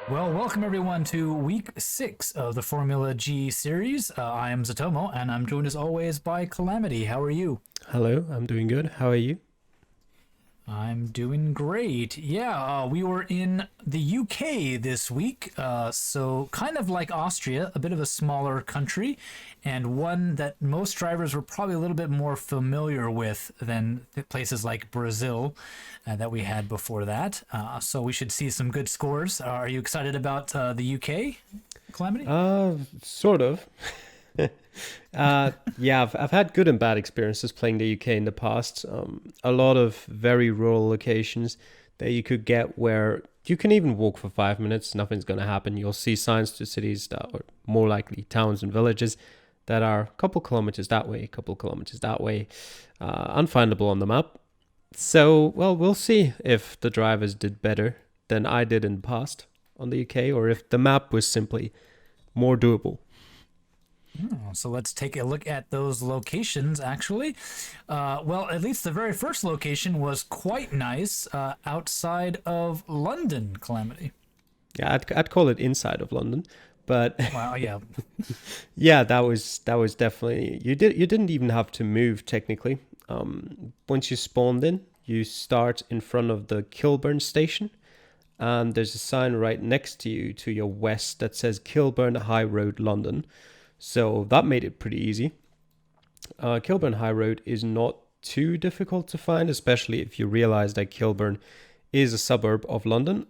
Well, welcome everyone to week 6 of the Formula G series. I am Zotomo, and I'm joined as always by Calamity. How are you? Hello, I'm doing good. How are you? I'm doing great. Yeah, we were in the UK this week, so kind of like Austria, a bit of a smaller country, and one that most drivers were probably a little bit more familiar with than places like Brazil that we had before that. So we should see some good scores. Are you excited about the UK, Calamity? Sort of. Yeah, I've had good and bad experiences playing the UK in the past. A lot of very rural locations that you could get where you can even walk for 5 minutes, nothing's going to happen. You'll see signs to cities that are more likely towns and villages that are a couple kilometers that way, a couple kilometers that way, unfindable on the map. So, well, we'll see if the drivers did better than I did in the past on the UK or if the map was simply more doable. So let's take a look at those locations, actually. Well, at least the very first location was quite nice outside of London, Calamity. Yeah, I'd call it inside of London, but Wow, yeah. yeah, that was definitely you didn't even have to move technically. Once you spawned in, you start in front of the Kilburn station, and there's a sign right next to you to your west that says Kilburn High Road, London. So that made it pretty easy. Kilburn High Road is not too difficult to find, especially if you realize that Kilburn is a suburb of London.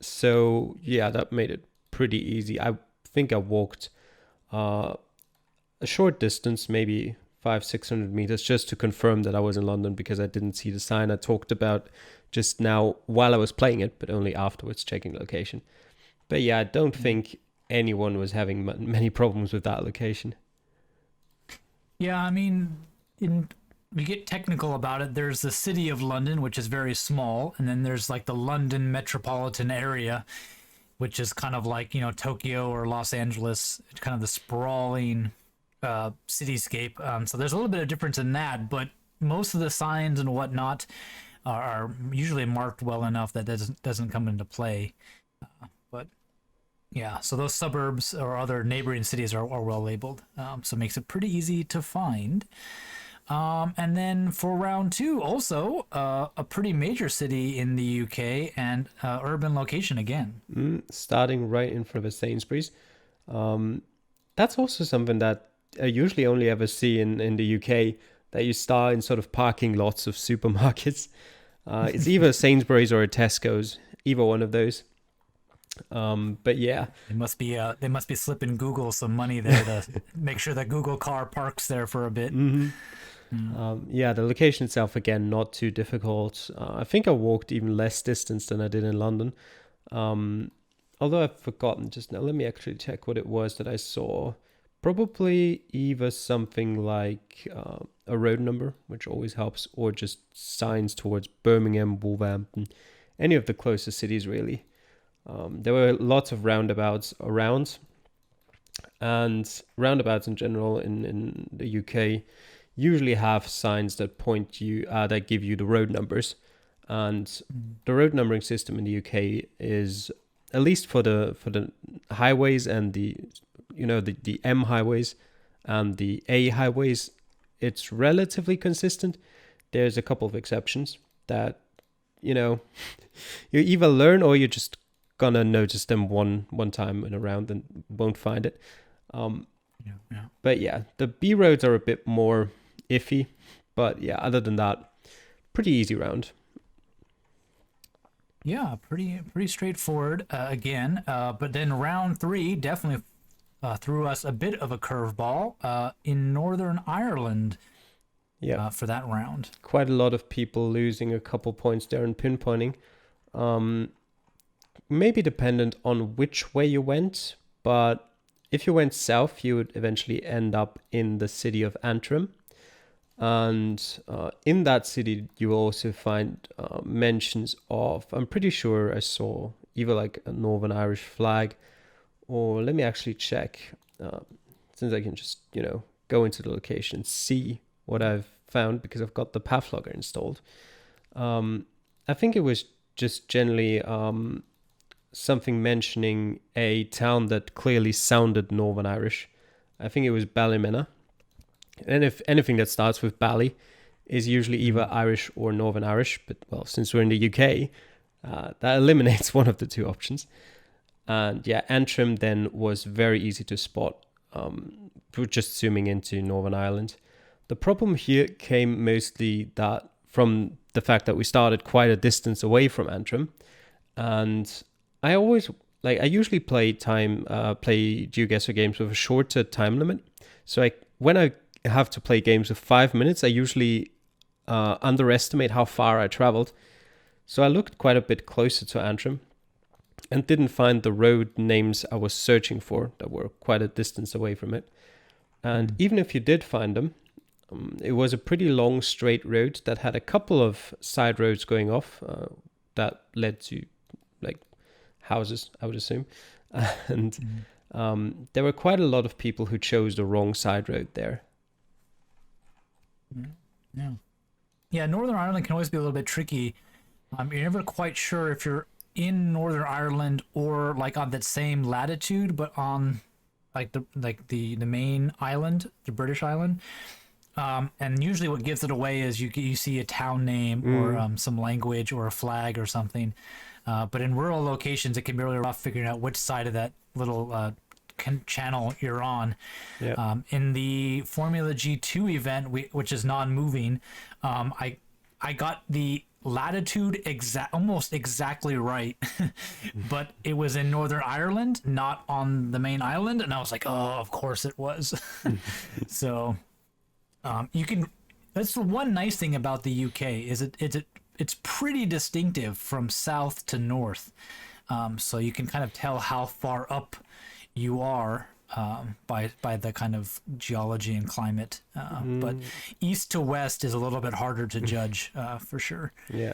So yeah, that made it pretty easy. I think I walked uh, a short distance, maybe 500-600 meters, just to confirm that I was in London because I didn't see the sign I talked about just now while I was playing it, but only afterwards checking location. But yeah, I don't think anyone was having many problems with that location. Yeah, I mean, in we get technical about it. There's the city of London, which is very small, and then there's like the London metropolitan area, which is kind of like, Tokyo or Los Angeles, kind of the sprawling cityscape. So there's a little bit of difference in that, but most of the signs and whatnot are usually marked well enough that doesn't come into play. But yeah, so those suburbs or other neighboring cities are well labeled, so it makes it pretty easy to find. And then for round two, also a pretty major city in the UK and urban location again. Starting right in front of a Sainsbury's. Um, that's also something that I usually only ever see in the UK, that you start in sort of parking lots of supermarkets. It's either a Sainsbury's or a Tesco's, either one of those. But yeah, They must be slipping Google some money there to make sure that Google car parks there for a bit. yeah, the location itself, again, not too difficult. I think I walked even less distance than I did in London. Um, Although I've forgotten just now, let me actually check what it was that I saw. Probably either something like a road number, which always helps, or just signs towards Birmingham, Wolverhampton, any of the closest cities, really. There were lots of roundabouts around, and roundabouts in general in the UK usually have signs that point you that give you the road numbers, and the road numbering system in the UK is, at least for the highways and the M highways and the A highways, it's relatively consistent. There's a couple of exceptions that you know you either learn or you're just gonna notice them one time in a round and won't find it. Um, Yeah, yeah. but yeah, the B roads are a bit more iffy. But yeah, other than that, pretty easy round. Yeah, pretty straightforward again. But then round three definitely threw us a bit of a curveball in Northern Ireland Yeah, for that round. quite a lot of people losing a couple points there and pinpointing. Um, Maybe dependent on which way you went, but if you went south, you would eventually end up in the city of Antrim. And in that city, you will also find mentions of, I'm pretty sure I saw either like a Northern Irish flag, or let me actually check, uh, since I can just, go into the location and see what I've found because I've got the path logger installed. I think it was just generally something mentioning a town that clearly sounded Northern Irish. I think it was Ballymena. And if anything that starts with Bally is usually either Irish or Northern Irish, but well, since we're in the UK, that eliminates one of the two options. And yeah, Antrim then was very easy to spot, just zooming into Northern Ireland. The problem here came mostly that from the fact that we started quite a distance away from Antrim, and I usually play Geoguessr games with a shorter time limit. So when I have to play games of 5 minutes, I usually underestimate how far I traveled. So I looked quite a bit closer to Antrim and didn't find the road names I was searching for that were quite a distance away from it. And even if you did find them, it was a pretty long straight road that had a couple of side roads going off that led to like houses, I would assume. And there were quite a lot of people who chose the wrong side road there. Yeah, Northern Ireland can always be a little bit tricky. You're never quite sure if you're in Northern Ireland or like on that same latitude, but on the main island, the British island. And usually what gives it away is you see a town name or some language or a flag or something. But in rural locations, it can be really rough figuring out which side of that little channel you're on. Yeah. In the Formula G2 event, which is non-moving, I got the latitude almost exactly right, but it was in Northern Ireland, not on the main island, and I was like, oh, of course it was. So you can. That's the one nice thing about the UK is it's pretty distinctive from south to north, so you can kind of tell how far up you are by the kind of geology and climate. But east to west is a little bit harder to judge for sure. Yeah,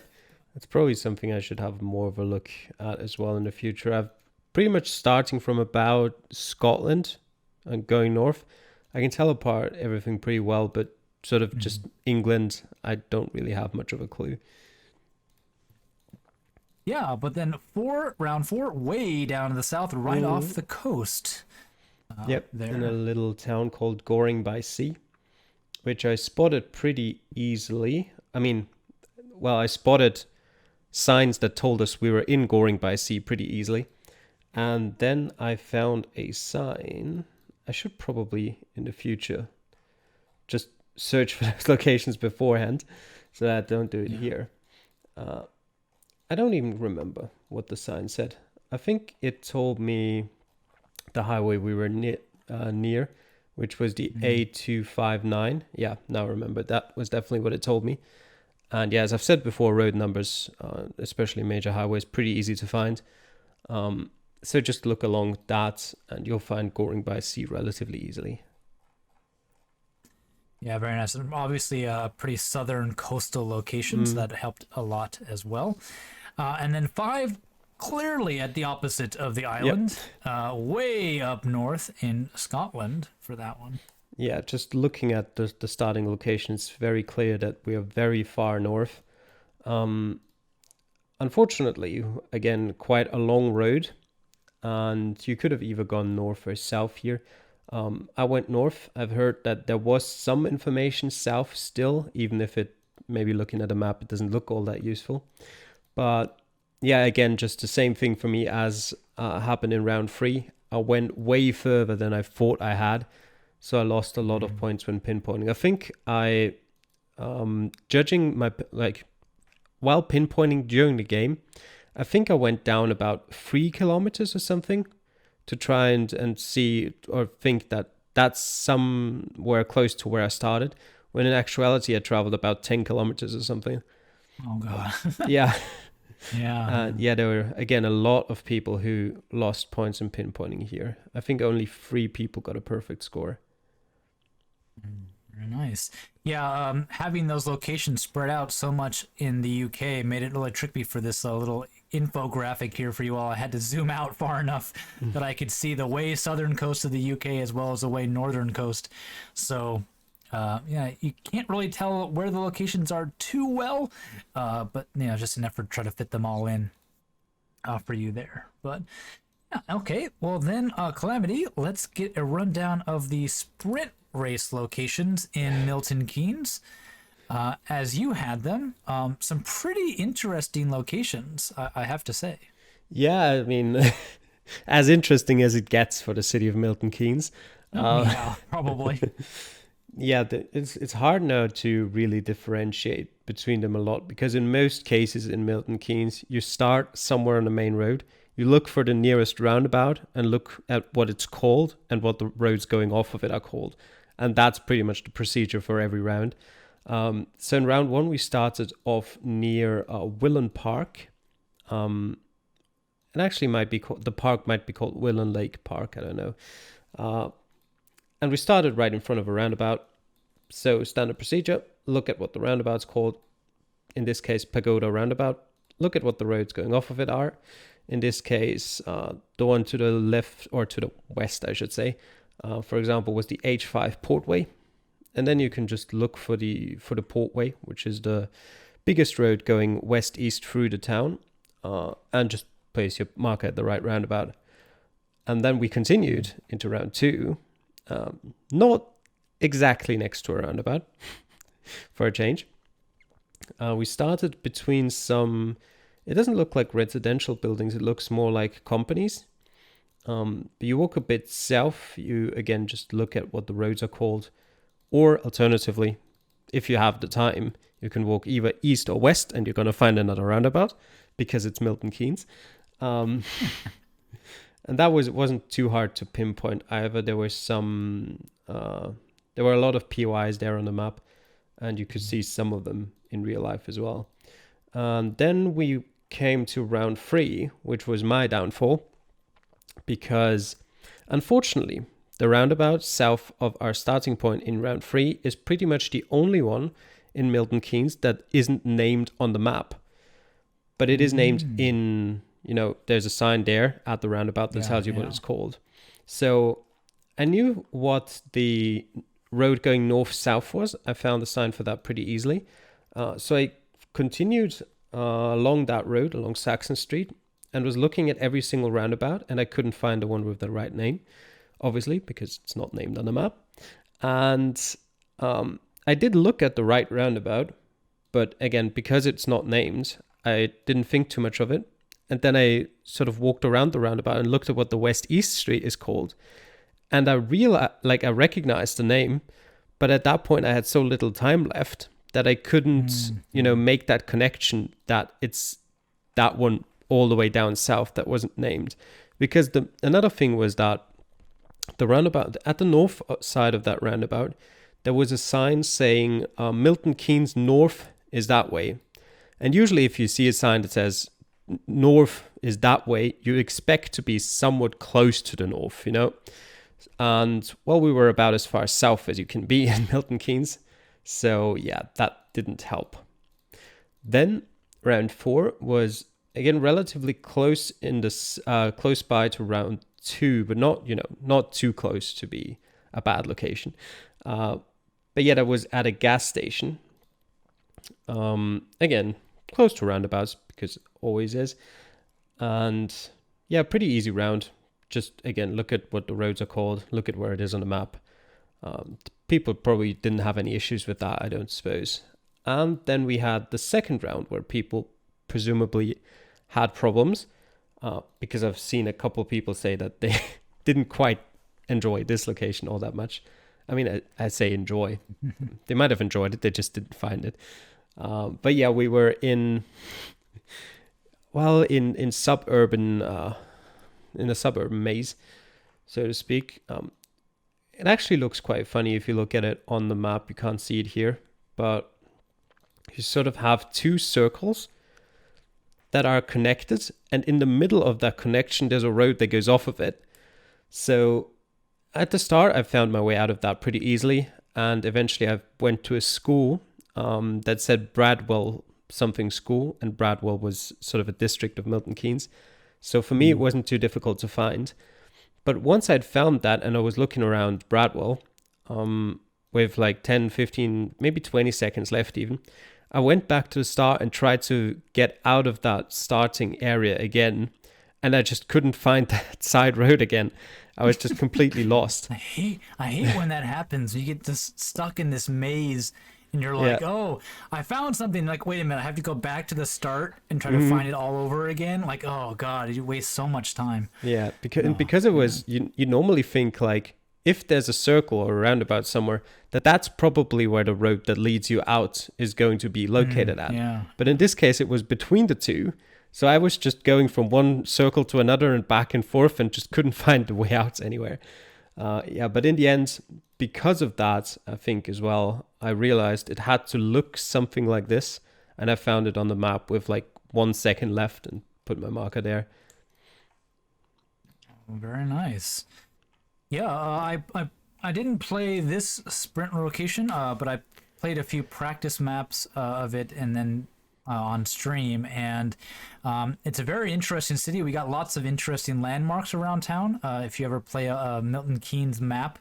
it's probably something I should have more of a look at as well in the future. I've pretty much starting from about Scotland and going north. I can tell apart everything pretty well, but sort of just England, I don't really have much of a clue. Yeah, but then round four, way down to the south, right off the coast. Yep, there. in a little town called Goring by Sea, which I spotted pretty easily. I mean, well, I spotted signs that told us we were in Goring by Sea pretty easily. And then I found a sign. I should probably, in the future, just search for those locations beforehand so that I don't do it here. I don't even remember what the sign said. I think it told me the highway we were near, which was the A259. Yeah, now I remember. That was definitely what it told me. And yeah, as I've said before, road numbers, especially major highways, pretty easy to find. So just look along that and you'll find Goring by Sea relatively easily. Yeah, very nice. And obviously, pretty southern coastal locations that helped a lot as well. And then 5, clearly at the opposite of the island, way up north in Scotland for that one. Yeah, just looking at the starting location, it's very clear that we are very far north. Unfortunately, again, quite a long road, and you could have either gone north or south here. I went north. I've heard that there was some information south still, even if it, maybe looking at a map, it doesn't look all that useful. But yeah, again, just the same thing for me as happened in round 3. I went way further than I thought I had. So I lost a lot of points when pinpointing. I think I, judging my, while pinpointing during the game, I think I went down about 3 kilometers or something to try and see or think that that's somewhere close to where I started, when in actuality I traveled about 10 kilometers or something. Oh, God. Yeah. Yeah. Yeah, there were, again, a lot of people who lost points in pinpointing here. I think only 3 people got a perfect score. Very nice. Yeah, having those locations spread out so much in the UK made it really tricky for this little infographic here for you all. I had to zoom out far enough that I could see the way southern coast of the UK as well as the way northern coast. So yeah, you can't really tell where the locations are too well, but just an effort to try to fit them all in. for you there. But yeah, okay, well then, Calamity, let's get a rundown of the sprint race locations in Milton Keynes. As you had them, some pretty interesting locations, I have to say. Yeah, I mean, as interesting as it gets for the city of Milton Keynes. Yeah, probably. Yeah, it's hard now to really differentiate between them a lot, because in most cases in Milton Keynes, you start somewhere on the main road, you look for the nearest roundabout and look at what it's called and what the roads going off of it are called. And that's pretty much the procedure for every round. So in round one, we started off near Willen Park. It actually might be called, the park might be called Willen Lake Park, I don't know. And we started right in front of a roundabout. So standard procedure, look at what the roundabout's called. In this case, Pagoda Roundabout. Look at what the roads going off of it are. In this case, the one to the left, or to the west, I should say, for example, was the H5 Portway. And then you can just look for the Portway, which is the biggest road going west-east through the town, and just place your marker at the right roundabout. And then we continued into round two. Not exactly next to a roundabout, for a change. We started between some, it doesn't look like residential buildings, it looks more like companies. But you walk a bit south, you again just look at what the roads are called. Or alternatively, if you have the time, you can walk either east or west and you're going to find another roundabout, because it's Milton Keynes. And that wasn't too hard to pinpoint either. There were there were a lot of POIs there on the map, and you could see some of them in real life as well. Then we came to round 3, which was my downfall, because unfortunately, the roundabout south of our starting point in round 3 is pretty much the only one in Milton Keynes that isn't named on the map. But it is named in, there's a sign there at the roundabout that tells you what it's called. So I knew what the road going north-south was. I found the sign for that pretty easily. So I continued along that road, along Saxon Street, and was looking at every single roundabout, and I couldn't find the one with the right name, obviously, because it's not named on the map. And I did look at the right roundabout, but again, because it's not named, I didn't think too much of it. And then I sort of walked around the roundabout and looked at what the West-East Street is called. And I realized, I recognized the name, but at that point I had so little time left that I couldn't, make that connection that it's that one all the way down south that wasn't named. Because another thing was that the roundabout, at the north side of that roundabout, there was a sign saying Milton Keynes North is that way. And usually if you see a sign that says north is that way, you expect to be somewhat close to the north, And, well, we were about as far south as you can be in Milton Keynes. So, yeah, that didn't help. Then, round 4 was, again, relatively close close by to round 2, but not too close to be a bad location. But yet I was at a gas station. Again, close to roundabouts, because it always is. And, yeah, pretty easy round. Just, again, look at what the roads are called, look at where it is on the map. People probably didn't have any issues with that, I don't suppose. And then we had the second round where people presumably had problems, because I've seen a couple of people say that they didn't quite enjoy this location all that much. I mean, I say enjoy. They might have enjoyed it, they just didn't find it. But yeah, we were in suburban... in a suburban maze, so to speak. It actually looks quite funny if you look at it on the map. You can't see it here, but you sort of have two circles that are connected, and in the middle of that connection there's a road that goes off of it. So at the start I found my way out of that pretty easily, and eventually I went to a school that said Bradwell something school, and Bradwell was sort of a district of Milton Keynes. So for me, it wasn't too difficult to find. But once I'd found that and I was looking around Bradwell, with like 10, 15, maybe 20 seconds left even, I went back to the start and tried to get out of that starting area again, and I just couldn't find that side road again. I was just completely lost. I hate when that happens. You get just stuck in this maze and you're like, oh, I found something. Like, wait a minute, I have to go back to the start and try to find it all over again. Like, oh God, you waste so much time. Yeah, because it was, you normally think like, if there's a circle or a roundabout somewhere, that's probably where the road that leads you out is going to be located at. Yeah. But in this case, it was between the two. So I was just going from one circle to another and back and forth and just couldn't find the way out anywhere. But in the end, because of that, I think as well, I realized it had to look something like this. And I found it on the map with like 1 second left and put my marker there. Very nice. Yeah, I didn't play this sprint location, but I played a few practice maps of it and then on stream, and it's a very interesting city. We got lots of interesting landmarks around town. If you ever play a Milton Keynes map,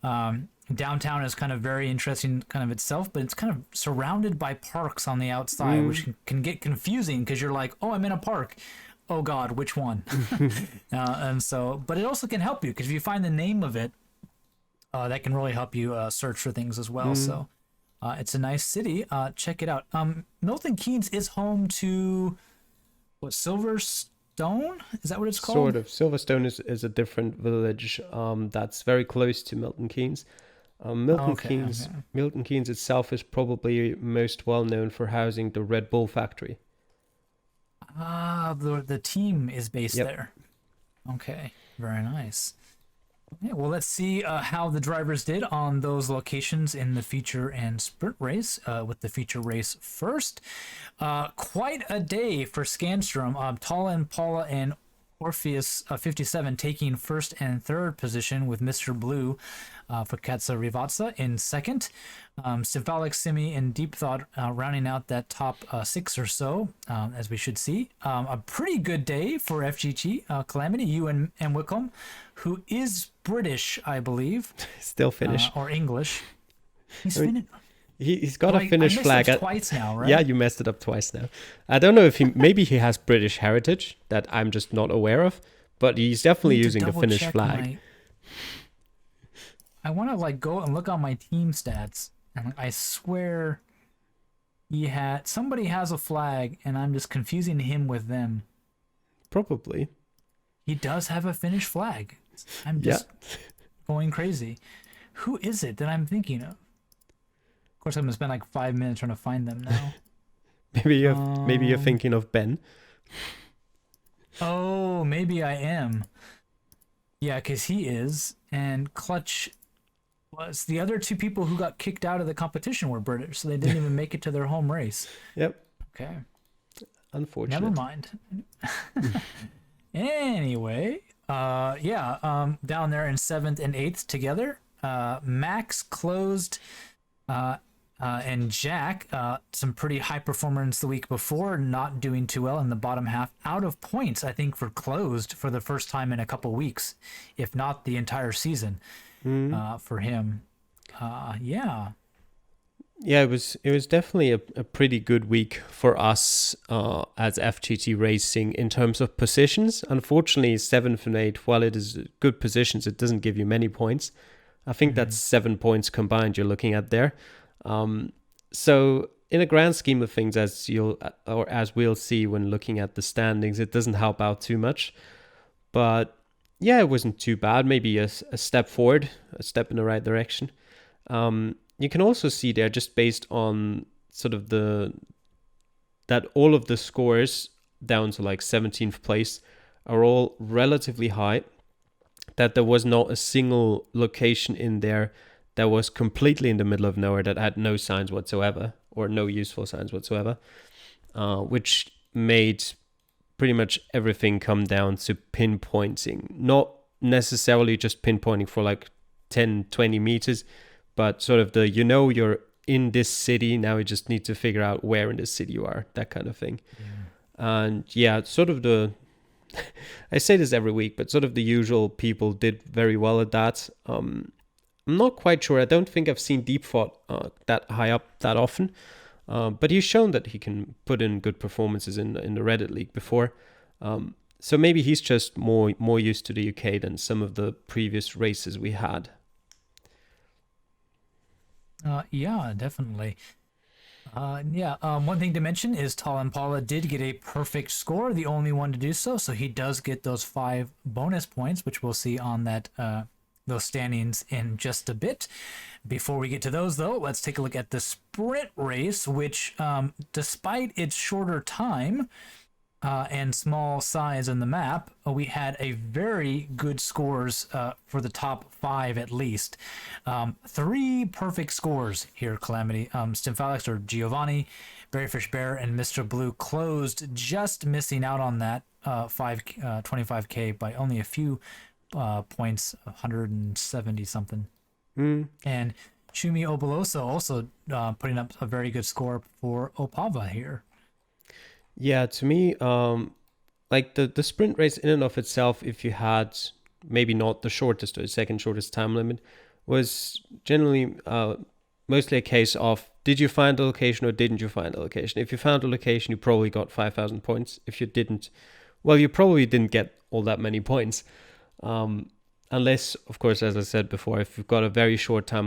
downtown is kind of very interesting kind of itself, but it's kind of surrounded by parks on the outside, which can get confusing because you're like, oh, I'm in a park. Oh God, which one? And so, but it also can help you because if you find the name of it, that can really help you search for things as well. So it's a nice city. Check it out. Milton Keynes is home to what, Silverstone? Is that what it's called? Sort of. Silverstone is a different village that's very close to Milton Keynes. Milton Keynes itself is probably most well known for housing the Red Bull factory. The team is based there. Okay, very nice. Okay, well, let's see how the drivers did on those locations in the feature and sprint race. With the feature race first, quite a day for Scanstrom. Tala and Paula and Orpheus 57 taking first and third position, with Mr. Blue for Katsa Rivatsa in second. Symbolic Simi and Deep Thought rounding out that top 6 or so, as we should see. A pretty good day for FGT. Calamity, you and Wickham, who is British, I believe. Still Finnish. Or English. He's Finnish. He's got a Finnish flag. Twice now, right? Yeah, you messed it up twice now. I don't know if maybe he has British heritage that I'm just not aware of, but he's definitely using the Finnish flag. I want to go and look on my team stats, and I swear somebody has a flag, and I'm just confusing him with them. Probably. He does have a Finnish flag. I'm just going crazy. Who is it that I'm thinking of? Of course, I'm gonna spend 5 minutes trying to find them now. maybe you're thinking of Ben. Oh, maybe I am. Yeah, because he is, and Clutch was. The other two people who got kicked out of the competition were British, so they didn't even make it to their home race. Yep. Okay. Unfortunate. Never mind. Anyway, down there in 7th and 8th together. Max closed. And Jack, some pretty high performance the week before, not doing too well in the bottom half, out of points, I think, for closed for the first time in a couple weeks, if not the entire season, for him. Yeah, it was definitely a pretty good week for us as FGT Racing in terms of positions. Unfortunately, 7th and 8th, while it is good positions, it doesn't give you many points. I think that's 7 points combined you're looking at there. So in a grand scheme of things, as we'll see when looking at the standings, it doesn't help out too much. But yeah, it wasn't too bad. Maybe a step forward, a step in the right direction. You can also see there, just based on sort of that all of the scores down to 17th place are all relatively high. That there was not a single location in there that was completely in the middle of nowhere, that had no signs whatsoever, or no useful signs whatsoever, which made pretty much everything come down to pinpointing. Not necessarily just pinpointing for 10, 20 meters, but sort of you're in this city, now you just need to figure out where in this city you are, that kind of thing. And sort of I say this every week, but sort of the usual people did very well at that. I'm not quite sure. I don't think I've seen Deep Thought that high up that often. But he's shown that he can put in good performances in the Reddit League before. So maybe he's just more used to the UK than some of the previous races we had. Yeah, definitely. One thing to mention is Tal Impala did get a perfect score, the only one to do so. So he does get those 5 bonus points, which we'll see on that those standings in just a bit. Before we get to those, though, let's take a look at the sprint race, which, despite its shorter time and small size in the map, we had a very good scores for the top 5 at least. 3 perfect scores here, Calamity. Stymphalex or Giovanni, Berryfish Bear, and Mr. Blue closed, just missing out on that 25k by only a few points, 170 something. And Shumi Obolosa also putting up a very good score for Opava here. Yeah, to me, like the sprint race in and of itself, if you had maybe not the shortest or the second shortest time limit, was generally mostly a case of, did you find a location or didn't you find a location? If you found a location, you probably got 5,000 points. If you didn't, well, you probably didn't get all that many points. Unless, of course, as I said before, if you've got a very short time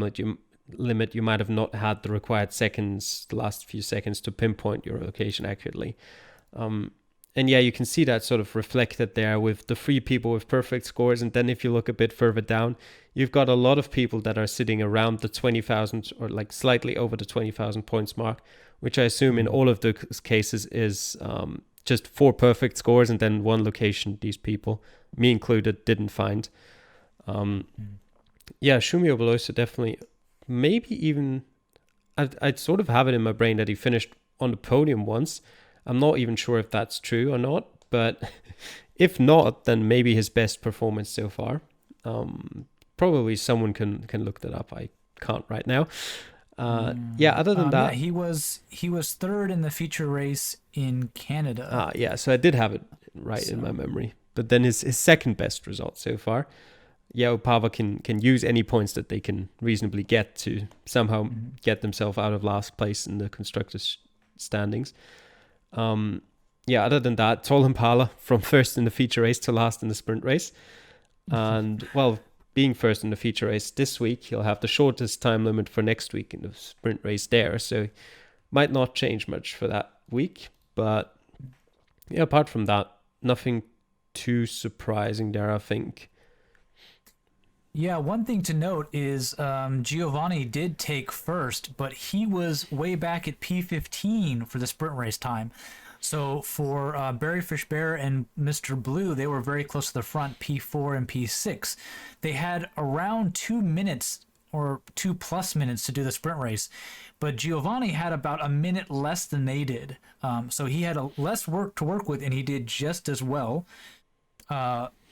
limit, you might have not had the required seconds, the last few seconds, to pinpoint your location accurately. And yeah, you can see that sort of reflected there with the 3 people with perfect scores. And then if you look a bit further down, you've got a lot of people that are sitting around the 20,000 or like slightly over the 20,000 points mark, which I assume in all of those cases is just 4 perfect scores and then 1 location these people, me included, didn't find. Yeah, Shumi Obolosa definitely, maybe even, I'd sort of have it in my brain that he finished on the podium once. I'm not even sure if that's true or not, but if not, then maybe his best performance so far. Probably someone can look that up. I can't right now. Yeah, other than that, he was 3rd in the feature race in Canada. Yeah, so I did have it right in my memory. But then his second best result so far. Yeah, Opava can use any points that they can reasonably get to somehow get themselves out of last place in the constructors standings. Yeah, other than that, Tal Impala from first in the feature race to last in the sprint race. And, well, being first in the feature race this week, he'll have the shortest time limit for next week in the sprint race there. So might not change much for that week. But, yeah, apart from that, nothing too surprising there, I think. Yeah, one thing to note is Giovanni did take first, but he was way back at P15 for the sprint race time. So for Berryfish Bear and Mr. Blue, they were very close to the front, P4 and P6. They had around 2 minutes or 2+ minutes to do the sprint race, but Giovanni had about a minute less than they did. So he had less work to work with, and he did just as well.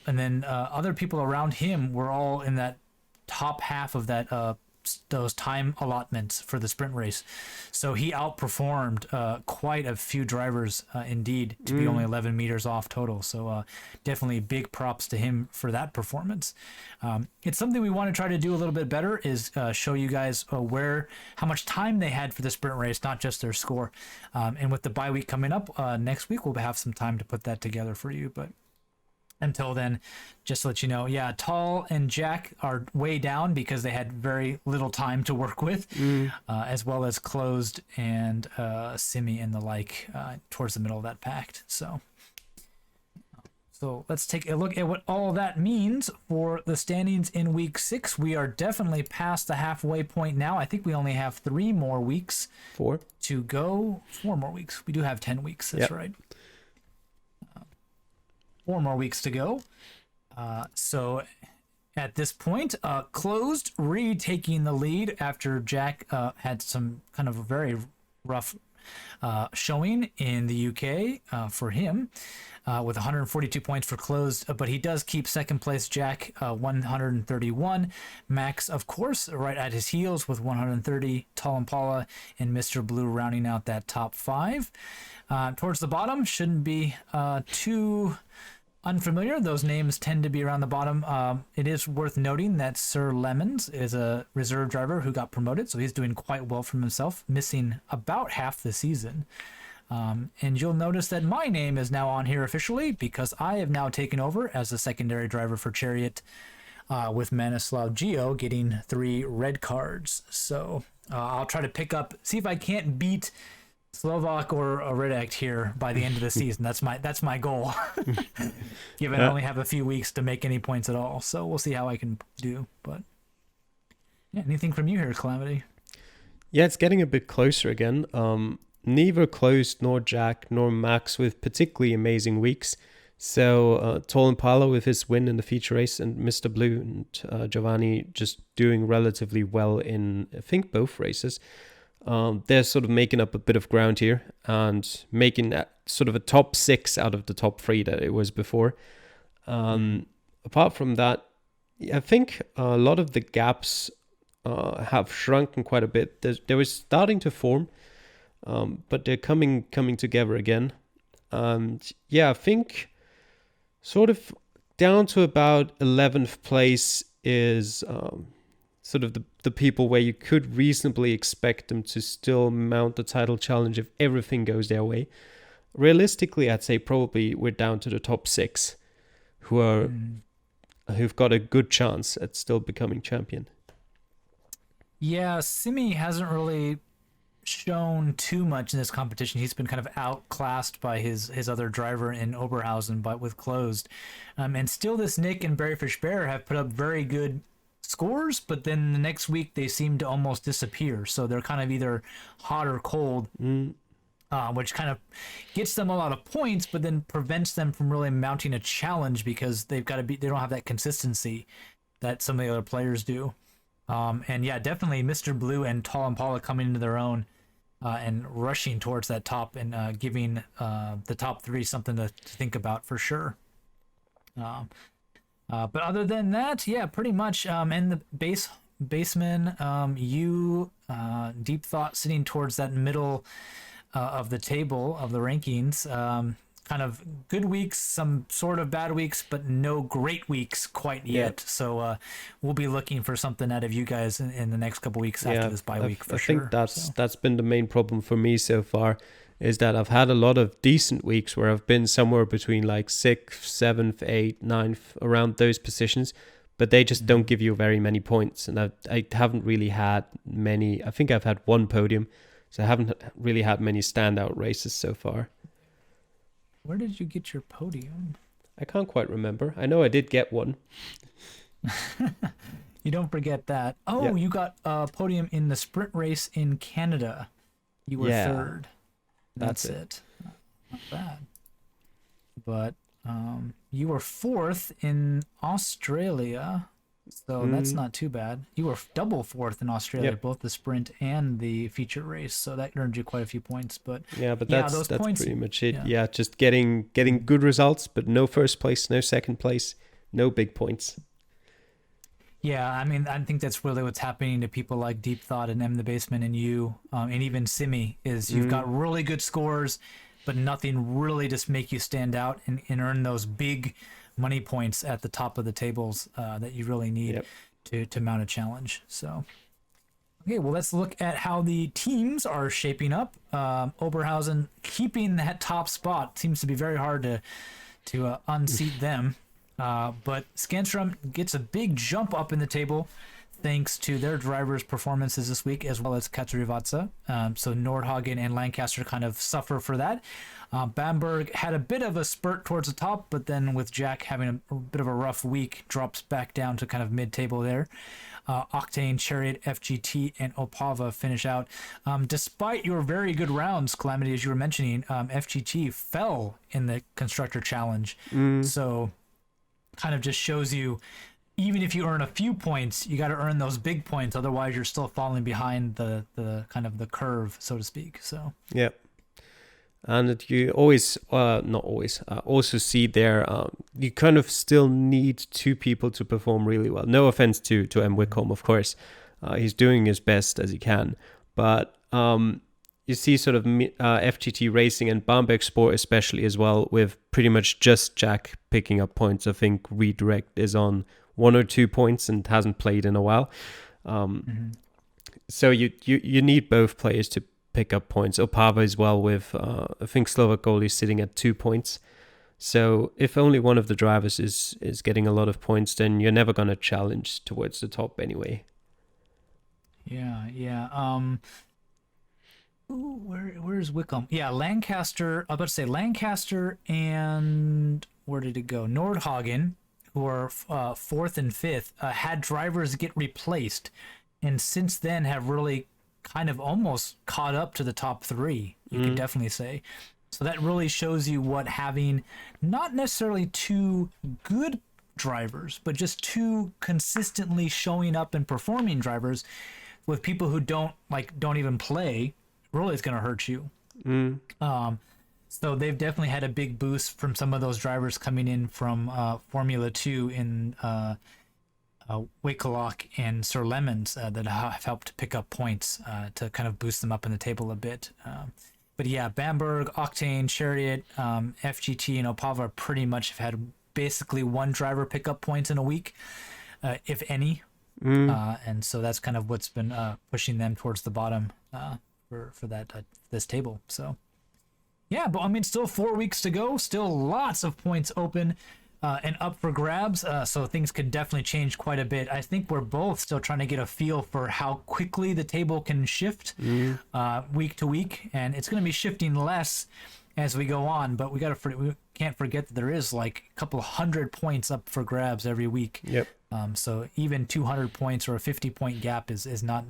And then other people around him were all in that top half of that those time allotments for the sprint race. So he outperformed quite a few drivers indeed, to be only 11 meters off total. So definitely big props to him for that performance. It's something we want to try to do a little bit better, is show you guys how much time they had for the sprint race, not just their score. And with the bye week coming up next week, we'll have some time to put that together for you. But until then, just to let you know, yeah, Tal and Jack are way down because they had very little time to work with, as well as Closed and Simi and the like towards the middle of that pact. So let's take a look at what all that means for the standings in week 6. We are definitely past the halfway point now. I think we only have 3 more weeks. 4 to go. 4 more weeks. We do have 10 weeks. That's right. 4 more weeks to go. So at this point, Closed retaking the lead after Jack had some kind of a very rough showing in the UK for him, with 142 points for Closed, but he does keep second place Jack, 131. Max, of course, right at his heels with 130. Tal Impala and Mr. Blue rounding out that top 5. Towards the bottom, shouldn't be too unfamiliar, those names tend to be around the bottom. It is worth noting that Sir Lemons is a reserve driver who got promoted, so he's doing quite well for himself, missing about half the season. And you'll notice that my name is now on here officially because I have now taken over as a secondary driver for Chariot, with Manislav Geo getting 3 red cards. So I'll try to see if I can't beat Slovak or a Redect here by the end of the season. That's my goal. Given I only have a few weeks to make any points at all, so we'll see how I can do. But yeah, anything from you here, Calamity? Yeah, it's getting a bit closer again. Neither Closed nor Jack nor Max with particularly amazing weeks. So Tall Impala with his win in the feature race, and Mr. Blue and Giovanni just doing relatively well in, I think, both races. They're sort of making up a bit of ground here and making sort of a top 6 out of the top 3 that it was before. Apart from that, I think a lot of the gaps have shrunken quite a bit. They were starting to form, but they're coming together again. And yeah, I think sort of down to about 11th place is sort of the people where you could reasonably expect them to still mount the title challenge if everything goes their way. Realistically, I'd say probably we're down to the top 6 who've got a good chance at still becoming champion. Yeah, Simi hasn't really shown too much in this competition. He's been kind of outclassed by his other driver in Oberhausen, but with Closed. And still this Nick and Berryfish Bear have put up very good scores, but then the next week they seem to almost disappear. So they're kind of either hot or cold, which kind of gets them a lot of points, but then prevents them from really mounting a challenge because they don't have that consistency that some of the other players do. And yeah, definitely Mr. Blue and Tall Impala coming into their own and rushing towards that top and giving the top 3 something to think about for sure. But other than that, yeah, pretty much. And the baseman, you, Deep Thought sitting towards that middle of the table of the rankings. Kind of good weeks, some sort of bad weeks, but no great weeks quite yet. So we'll be looking for something out of you guys in the next couple weeks after this bye week for sure. I think that's been the main problem for me so far, is that I've had a lot of decent weeks where I've been somewhere between like 6th, 7th, 8th, 9th, around those positions, but they just don't give you very many points. And I haven't really had many. I think I've had 1 podium, so I haven't really had many standout races so far. Where did you get your podium? I can't quite remember. I know I did get 1. You don't forget that. Oh, yeah. You got a podium in the sprint race in Canada. You were 3rd. That's it. Not bad. But you were 4th in Australia. So that's not too bad. You were double 4th in Australia, both the sprint and the feature race. So that earned you quite a few points. But that's points, pretty much it. Yeah, just getting good results, but no first place, no second place, no big points. Yeah, I mean, I think that's really what's happening to people like Deep Thought and M the Basement and you, and even Simi, is you've got really good scores, but nothing really just make you stand out and earn those big money points at the top of the tables that you really need to mount a challenge. So, okay, well, let's look at how the teams are shaping up. Oberhausen keeping that top spot. Seems to be very hard to unseat them. But Scanstrom gets a big jump up in the table thanks to their drivers' performances this week, as well as Katsurivatsa. So Nordhagen and Lancaster kind of suffer for that. Bamberg had a bit of a spurt towards the top, but then with Jack having a bit of a rough week, drops back down to kind of mid-table there. Octane, Chariot, FGT, and Opava finish out. Despite your very good rounds, Calamity, as you were mentioning, FGT fell in the Constructor Challenge. So kind of just shows you, even if you earn a few points, you got to earn those big points. Otherwise, you're still falling behind the kind of the curve, so to speak. So and you always, not always, also see there, you kind of still need 2 people to perform really well. No offense to M. Wickham, of course. He's doing his best as he can. But you see sort of FGT Racing and Bamberg Sport especially as well, with pretty much just Jack picking up points. I think Redirect is on 1 or 2 points and hasn't played in a while. So you need both players to pick up points. Opava as well, with I think Slovak goalie sitting at 2 points. So if only one of the drivers is getting a lot of points, then you're never going to challenge towards the top anyway. Yeah. Where's Wickham? Yeah, Lancaster. I was about to say Lancaster and where did it go? Nordhagen, who are 4th and 5th, had drivers get replaced, and since then have really kind of almost caught up to the top 3. You could definitely say. So that really shows you what having not necessarily 2 good drivers, but just 2 consistently showing up and performing drivers with people who don't even play really is going to hurt you. So they've definitely had a big boost from some of those drivers coming in from Formula 2 in Wakelok and Sir Lemons that have helped pick up points to kind of boost them up in the table a bit. But yeah, Bamberg, Octane, Chariot, FGT, and Opava pretty much have had basically 1 driver pick up points in a week, if any. And so that's kind of what's been pushing them towards the bottom for this table. So yeah, but I mean, still 4 weeks to go, still lots of points open and up for grabs. So things could definitely change quite a bit. I think we're both still trying to get a feel for how quickly the table can shift week to week, and it's going to be shifting less as we go on. But we can't forget that there is like a couple 100 points up for grabs every week. Yep. So even 200 points or a 50-point gap is not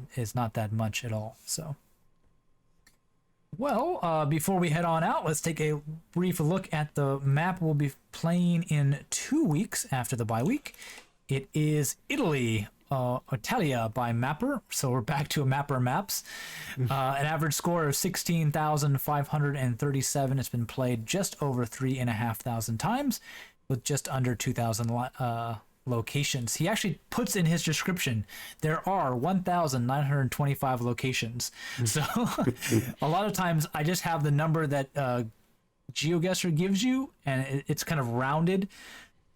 that much at all. So. Well, before we head on out, let's take a brief look at the map we'll be playing in 2 weeks after the bye week. It is Italy, Italia by Mapper, so we're back to a Mapper maps. An average score of 16,537. It's been played just over 3,500 times, with just under 2,000 locations. He actually puts in his description there are 1,925 locations. So a lot of times I just have the number that Geoguessr gives you, and it's kind of rounded.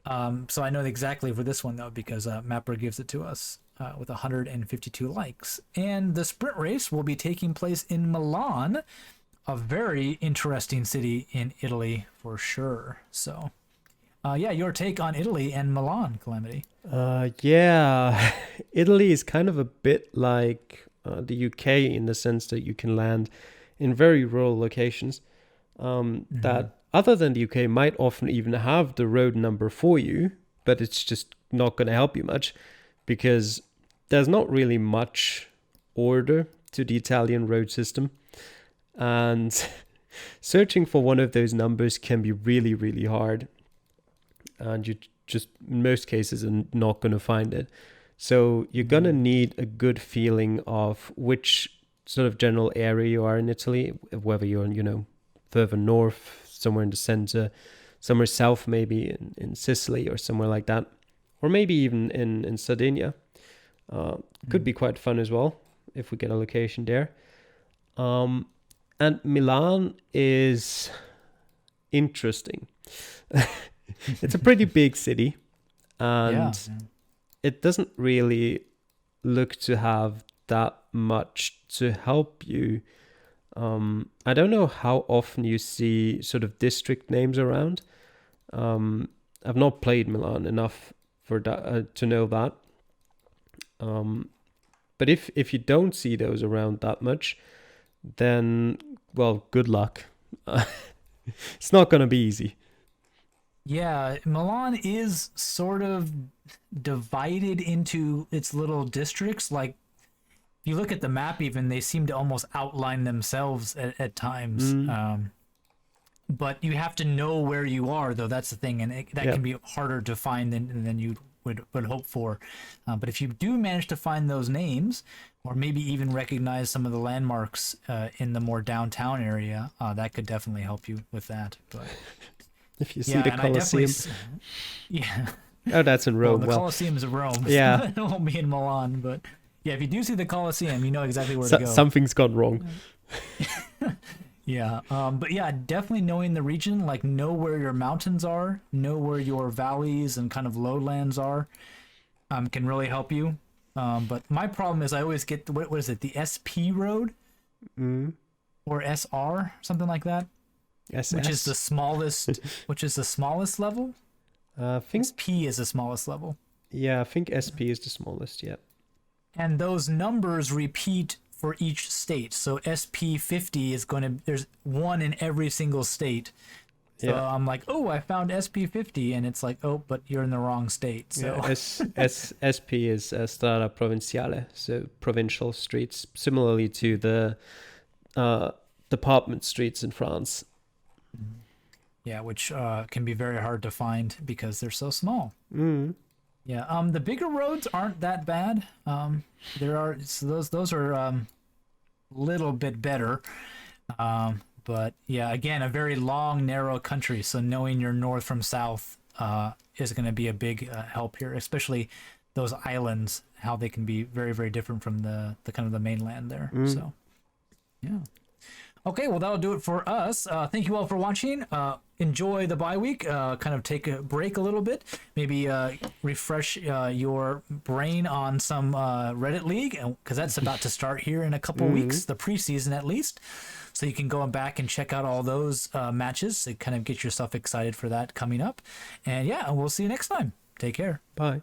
So I know exactly for this one though, because Mapper gives it to us with 152 likes. And the sprint race will be taking place in Milan, a very interesting city in Italy for sure. So yeah, your take on Italy and Milan, Calamity. Yeah, Italy is kind of a bit like the UK in the sense that you can land in very rural locations that, other than the UK, might often even have the road number for you, but it's just not going to help you much because there's not really much order to the Italian road system. And searching for one of those numbers can be really, really hard. And you just, in most cases, are not going to find it. So you're going to need a good feeling of which sort of general area you are in Italy, whether you're, further north, somewhere in the center, somewhere south, maybe in Sicily or somewhere like that, or maybe even in Sardinia. Could be quite fun as well if we get a location there. And Milan is interesting. It's a pretty big city, and it doesn't really look to have that much to help you. I don't know how often you see sort of district names around. I've not played Milan enough for that to know that. But if you don't see those around that much, then, well, good luck. It's not going to be easy. Yeah, Milan is sort of divided into its little districts. Like, if you look at the map even, they seem to almost outline themselves at times. But you have to know where you are, though. That's the thing, and that can be harder to find than you would hope for. But if you do manage to find those names, or maybe even recognize some of the landmarks in the more downtown area, that could definitely help you with that. But if you see the Colosseum. Yeah. Oh, that's in Rome. Well, the Colosseum is in Rome. Yeah. It won't be in Milan, but yeah, if you do see the Colosseum, you know exactly where to go. Something's gone wrong. Yeah. But yeah, definitely knowing the region, like know where your mountains are, know where your valleys and kind of lowlands are, can really help you. But my problem is I always get what is it, the SP road or SR, something like that, which is the SS. smallest, which is the smallest level. I think, SP is the smallest level. yeah, I think SP is the smallest, yeah. And those numbers repeat for each state. So SP 50 is going to, there's one in every single state. So Yeah. I'm like, oh, I found SP 50, and it's like, oh, but you're in the wrong state. So Yeah, SP is Strada Provinciale, so provincial streets, similarly to the department streets in France. yeah, which can be very hard to find because they're so small. Yeah, the bigger roads aren't that bad. There are, so those are little bit better. But yeah, again, a very long, narrow country. So knowing your north from south is going to be a big help here, especially those islands, how they can be very, very different from the kind of the mainland there. So yeah. Okay, well, that'll do it for us. Thank you all for watching. Enjoy the bye week. Kind of take a break a little bit. Maybe refresh your brain on some Reddit League, because that's about to start here in a couple weeks, the preseason at least. So you can go back and check out all those matches to kind of get yourself excited for that coming up. And yeah, we'll see you next time. Take care. Bye.